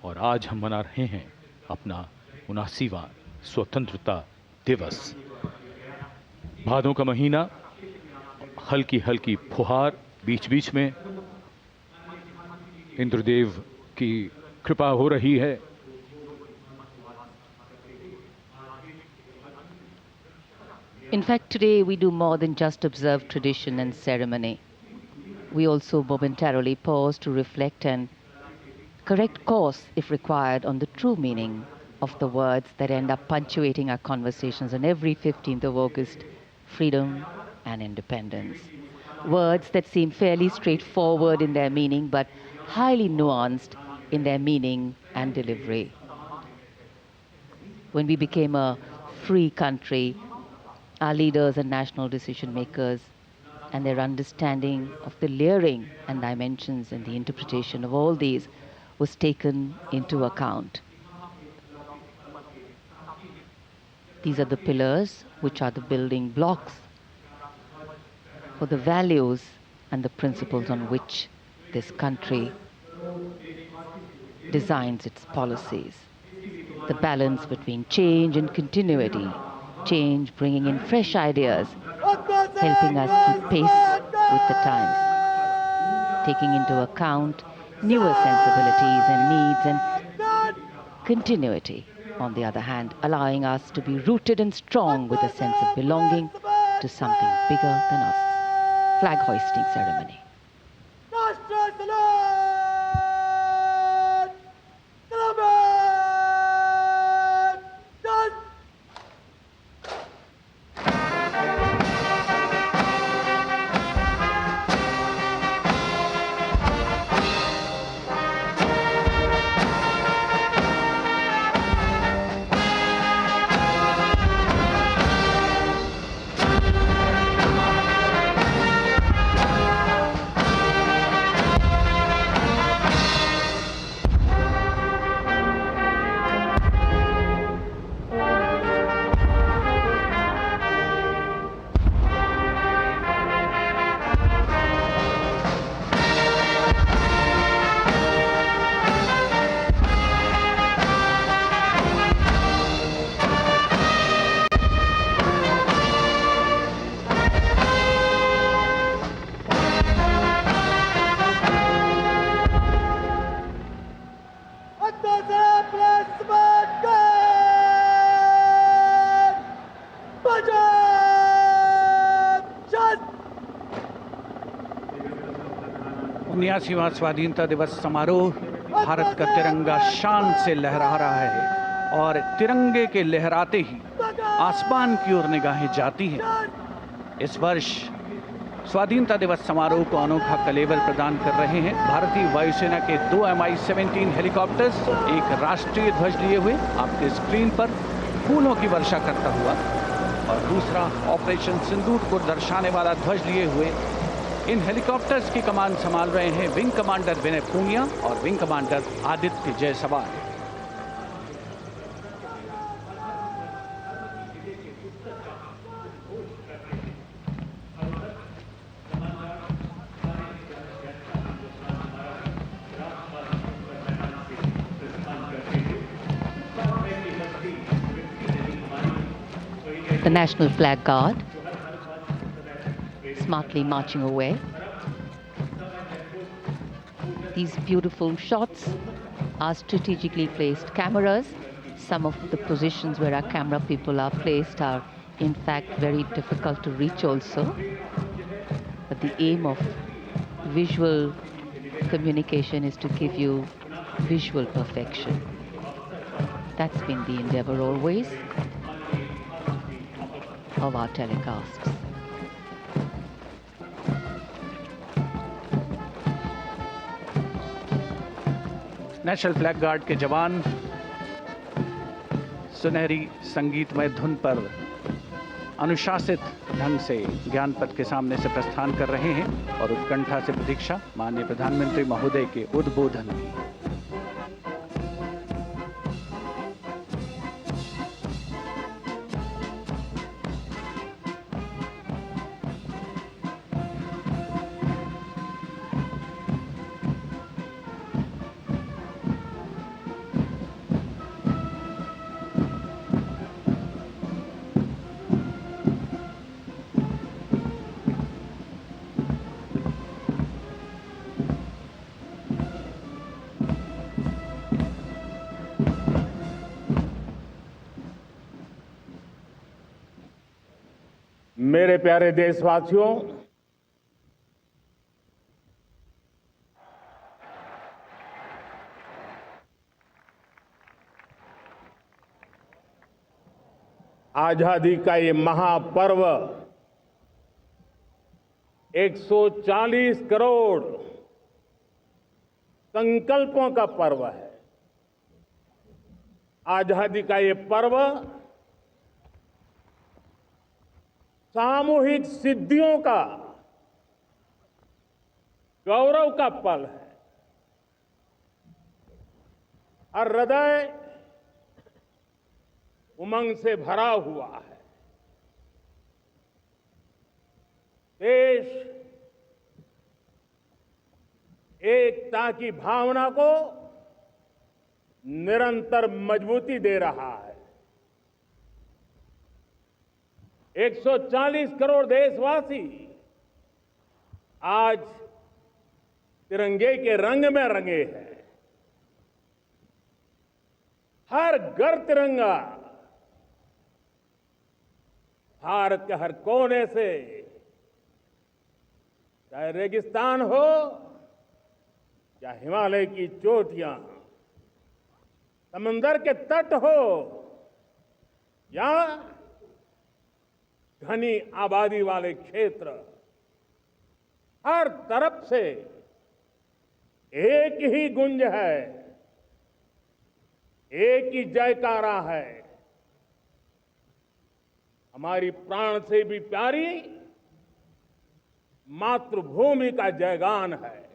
और आज हम मना रहे हैं अपना 79वां स्वतंत्रता दिवस। भादों का महीना, हल्की हल्की फुहार, बीच बीच में इंद्रदेव की कृपा हो रही है। In fact, today we do more than just observe tradition and ceremony. We also momentarily pause to reflect and correct course, if required, on the true meaning of the words that end up punctuating our conversations on every 15th of August: freedom and independence. Words that seem fairly straightforward in their meaning, but highly nuanced in their meaning and delivery. When we became a free country, our leaders and national decision makers and their understanding of the layering and dimensions and the interpretation of all these was taken into account. These are the pillars which are the building blocks for the values and the principles on which this country designs its policies. The balance between change and continuity, change bringing in fresh ideas, helping us keep pace with the times, taking into account newer sensibilities and needs, and continuity, on the other hand, allowing us to be rooted and strong with a sense of belonging to something bigger than us. Flag hoisting ceremony. उन्यासीवां स्वाधीनता दिवस समारोह, भारत का तिरंगा शान से लहरा रहा है और तिरंगे के लहराते ही आसमान की ओर निगाहें जाती हैं। इस वर्ष स्वाधीनता दिवस समारोह को अनोखा कलेवर प्रदान कर रहे हैं भारतीय वायुसेना के 2 Mi-17 हेलीकॉप्टर्स, एक राष्ट्रीय ध्वज लिए हुए आपके स्क्रीन पर फूलों की वर्षा करता हुआ, और दूसरा ऑपरेशन सिंदूर को दर्शाने वाला ध्वज लिए हुए। इन हेलीकॉप्टर्स की कमान संभाल रहे हैं विंग कमांडर विनय पूनिया और wing commander Aditya Jaiswal. The National Flag Guard smartly marching away. These beautiful shots are strategically placed cameras. Some of the positions where our camera people are placed are in fact very difficult to reach also. But the aim of visual communication is to give you visual perfection. That's been the endeavor always of our telecasts. National flag guard के जवान सुनहरी संगीतमय धुन पर अनुशासित ढंग से ज्ञानपथ के सामने से प्रस्थान कर रहे हैं और उत्कंठा से प्रतीक्षा माननीय प्रधानमंत्री महोदय के उद्बोधन की। मेरे प्यारे देशवासियों, आजादी का ये महापर्व 140 करोड़ संकल्पों का पर्व है। आजादी का ये पर्व सामूहिक सिद्धियों का गौरव का पल है और हृदय उमंग से भरा हुआ है। देश एकता की भावना को निरंतर मजबूती दे रहा है। 140 करोड़ देशवासी आज तिरंगे के रंग में रंगे हैं। हर घर तिरंगा, भारत के हर कोने से, चाहे रेगिस्तान हो या हिमालय की चोटियां, समंदर के तट हो या घनी आबादी वाले क्षेत्र, हर तरफ से एक ही गुंज है, एक ही जयकारा है। हमारी प्राण से भी प्यारी मातृभूमि का जयगान है।